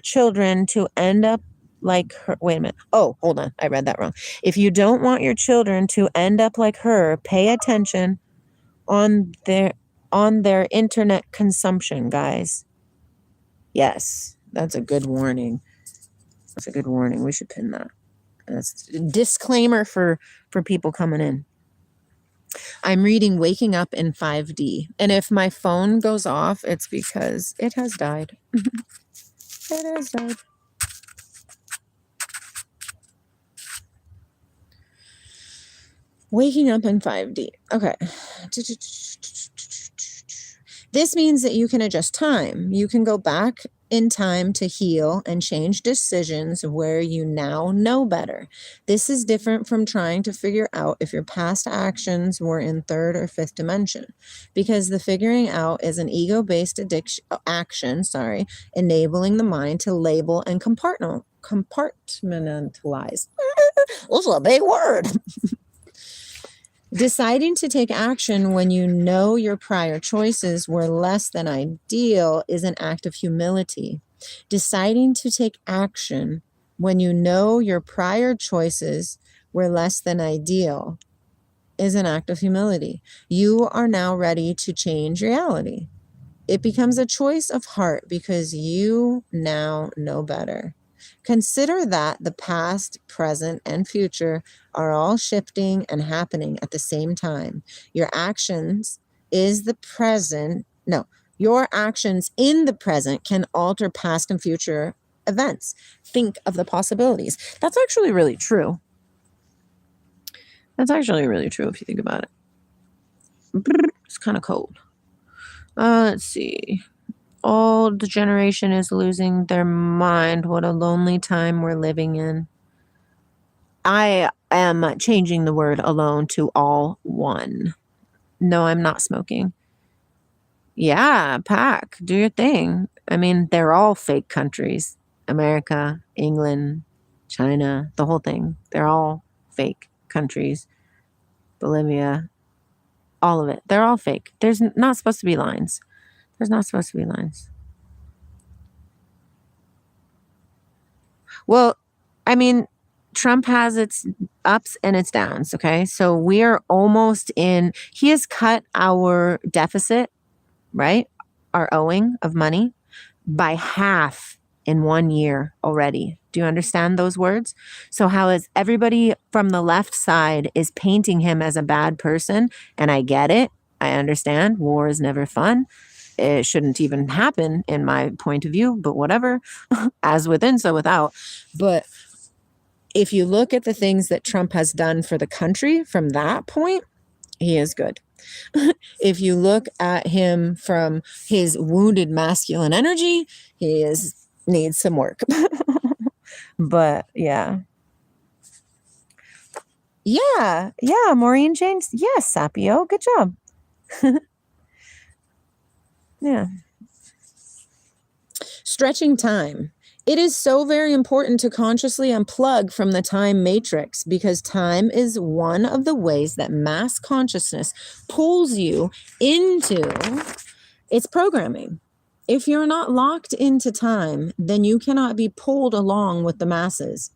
children to end up like her, wait a minute. Oh, hold on. I read that wrong. If you don't want your children to end up like her, pay attention on their internet consumption, guys. Yes, that's a good warning. That's a good warning. We should pin that. That's a disclaimer for people coming in. I'm reading Waking Up in 5D. And if my phone goes off, it's because it has died. It has died. Waking up in 5D. Okay. This means that you can adjust time. You can go back in time to heal and change decisions where you now know better. This is different from trying to figure out if your past actions were in third or fifth dimension, because the figuring out is an ego-based action, enabling the mind to label and compartmentalize. That's a big word. Deciding to take action when you know your prior choices were less than ideal is an act of humility. Deciding to take action when you know your prior choices were less than ideal is an act of humility. You are now ready to change reality. It becomes a choice of heart because you now know better. Consider that the past, present, and future are all shifting and happening at the same time. Your actions is the present. No, your actions in the present can alter past and future events. Think of the possibilities. That's actually really true. That's actually really true if you think about it. It's kind of cold. Let's see. Old generation is losing their mind. What a lonely time we're living in. I am changing the word alone to all one. No, I'm not smoking. Yeah, pack, do your thing. I mean, they're all fake countries. America, England, China, the whole thing. They're all fake countries. Bolivia, all of it. They're all fake. There's not supposed to be lines. There's not supposed to be lines. Well, I mean, Trump has its ups and its downs, okay? So we are almost in, he has cut our deficit, right? Our owing of money by half in 1 year already. Do you understand those words? So how is everybody from the left side is painting him as a bad person? And I get it. I understand. War is never fun. It shouldn't even happen in my point of view, but whatever. As within, so without. But if you look at the things that Trump has done for the country from that point, he is good. If you look at him from his wounded masculine energy, he needs some work. But yeah. Yeah, Maureen James. Yes, Sapio, good job. Yeah. Stretching time. It is so very important to consciously unplug from the time matrix because time is one of the ways that mass consciousness pulls you into its programming. If you're not locked into time, then you cannot be pulled along with the masses.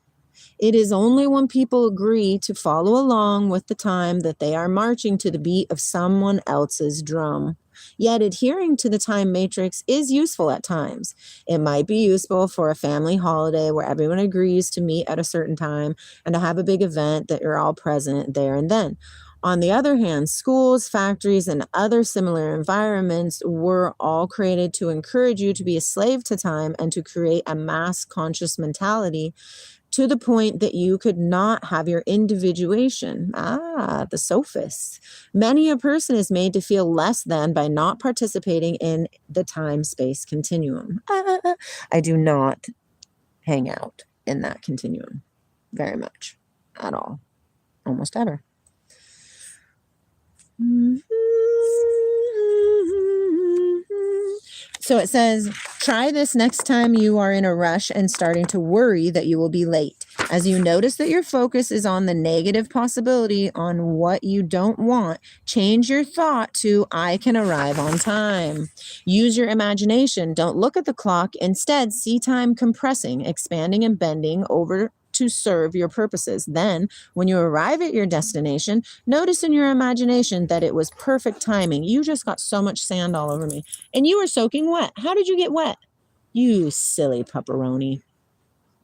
It is only when people agree to follow along with the time that they are marching to the beat of someone else's drum. Yet adhering to the time matrix is useful at times. It might be useful for a family holiday where everyone agrees to meet at a certain time and to have a big event that you're all present there and then. On the other hand, schools, factories, and other similar environments were all created to encourage you to be a slave to time and to create a mass conscious mentality to the point that you could not have your individuation. The sophists. Many a person is made to feel less than by not participating in the time-space continuum. I do not hang out in that continuum very much at all, almost ever. So it says, try this next time you are in a rush and starting to worry that you will be late. As you notice that your focus is on the negative possibility on what you don't want, change your thought to, I can arrive on time. Use your imagination. Don't look at the clock. Instead, see time compressing, expanding, and bending over to serve your purposes. Then, when you arrive at your destination, notice in your imagination that it was perfect timing. You just got so much sand all over me. And you were soaking wet. How did you get wet? You silly pepperoni.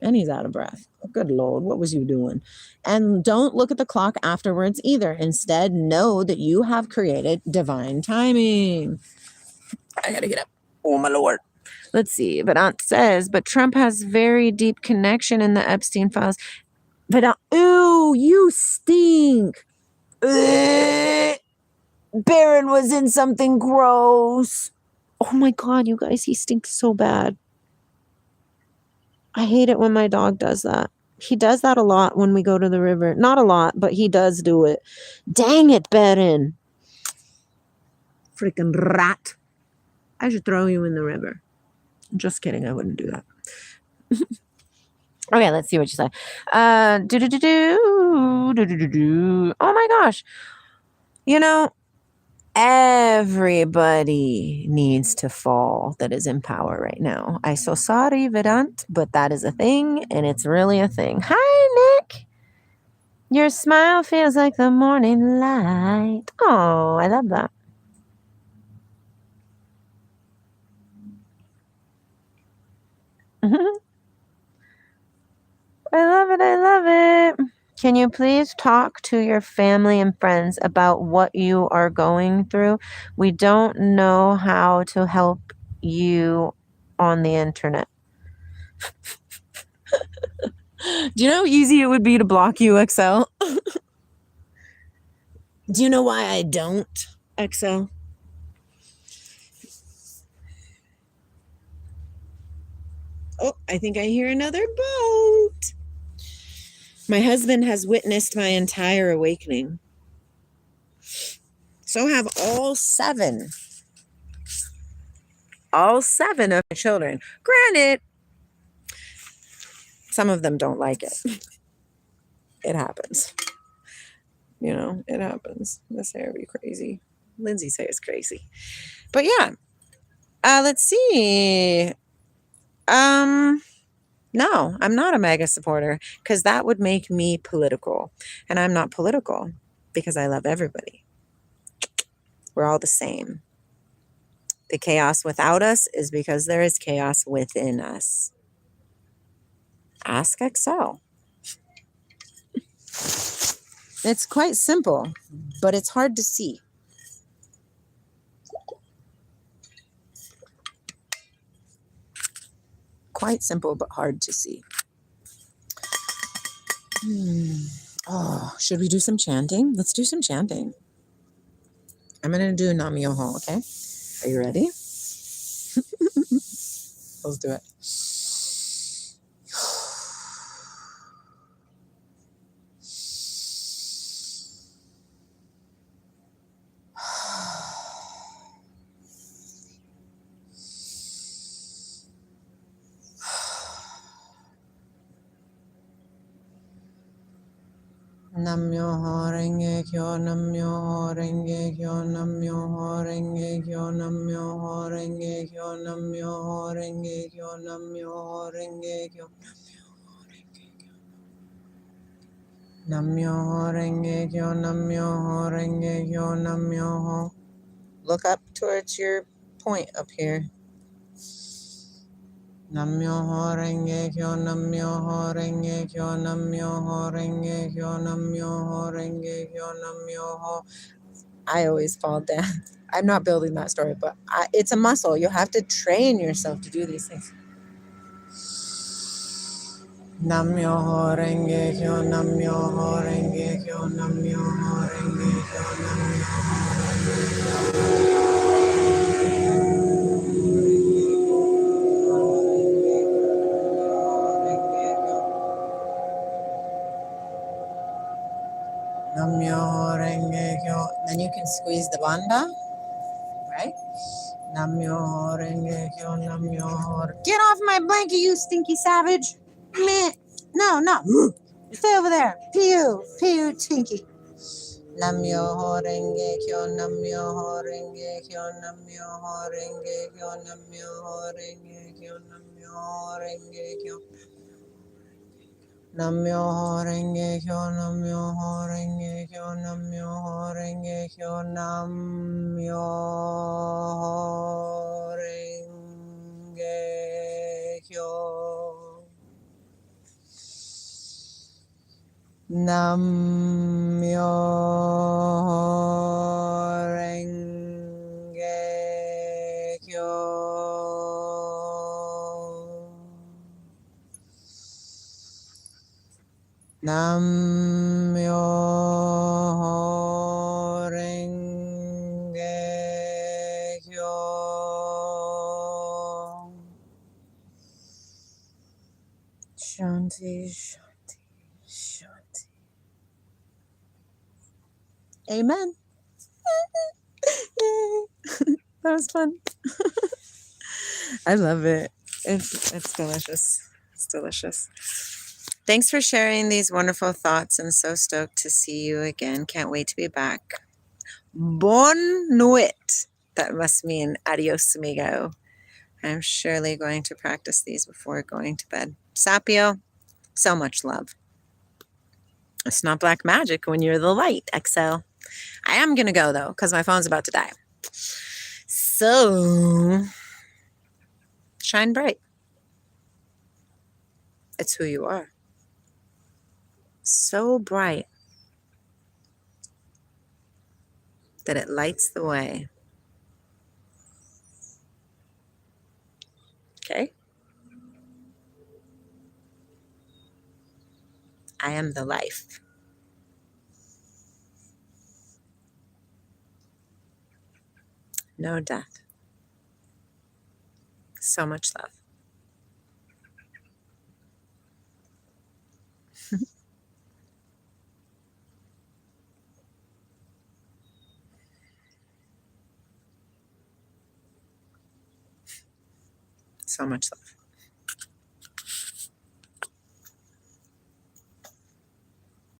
And he's out of breath. Good Lord, what was you doing? And don't look at the clock afterwards either. Instead, know that you have created divine timing. I gotta get up. Oh, my Lord. Let's see. But Aunt says, but Trump has very deep connection in the Epstein files. But ooh, you stink. Barron was in something gross. Oh my God, you guys, he stinks so bad. I hate it when my dog does that. He does that a lot when we go to the river. Not a lot, but he does do it. Dang it, Barron. Freaking rat. I should throw you in the river. Just kidding. I wouldn't do that. Okay, let's see what you say. Oh my gosh. You know, everybody needs to fall that is in power right now. I'm so sorry, Vedant, but that is a thing, and it's really a thing. Hi, Nick. Your smile feels like the morning light. Oh, I love that. I love it. I love it. Can you please talk to your family and friends about what you are going through? We don't know how to help you on the internet. Do you know how easy it would be to block you, XL? Do you know why I don't, XL? Oh, I think I hear another boat. My husband has witnessed my entire awakening. So have all seven of my children. Granted, some of them don't like it. It happens. You know, it happens. This hair be crazy. Lindsay's hair is crazy. But yeah. Let's see. No, I'm not a MAGA supporter because that would make me political. And I'm not political because I love everybody. We're all the same. The chaos without us is because there is chaos within us. Ask XL. It's quite simple, but it's hard to see. Quite simple, but hard to see. Oh, should we do some chanting? Let's do some chanting. I'm going to do Nam Myoho, okay? Are you ready? Let's do it. Namyoho Renge Kyo, Namyoho Renge Kyo, Namyoho Renge Kyo, Namyoho Renge Kyo, Namyoho Renge Kyo, Namyoho Renge Kyo, Namyoho Renge Kyo, Namyoho Renge Kyo, Namyoho. Look up towards your point up here. Namyoho Renge Kyo, Namyoho Renge Kyo, Namyoho Renge Kyo, Namyoho Renge Kyo, Namyoho. I always fall down. I'm not building that story, but it's a muscle. You have to train yourself to do these things. Namyoho Renge Kyo, Namyoho Renge Kyo, Namyoho Renge Kyo, Namyoho Renge Kyo. Then you can squeeze the bandha, right? Namyoho Renge Kyo, Namyoho. Get off my blanket, you stinky savage! Meh. No. Stay over there. Pew, stinky. Namyoho Renge Kyo, Namyoho Renge Kyo, Namyoho Renge Kyo, Namyoho Renge Kyo, Namyoho Renge Kyo. Namyoho Renge Kyo, Namyoho Renge Kyo, Namyoho Renge Kyo, Namyoho Renge Kyo. Namyoho Renge Kyo. Namyoho Renge Kyo. Shanti, Shanti, Shanti. Amen. Yay. That was fun. I love it. It's delicious. It's delicious. Thanks for sharing these wonderful thoughts. I'm so stoked to see you again. Can't wait to be back. Bonne nuit. That must mean adios, amigo. I'm surely going to practice these before going to bed. Sapio, so much love. It's not black magic when you're the light, XL. I am going to go, though, because my phone's about to die. So, shine bright. It's who you are. so bright that it lights the way. Okay? I am the life. No death. So much love. So much love.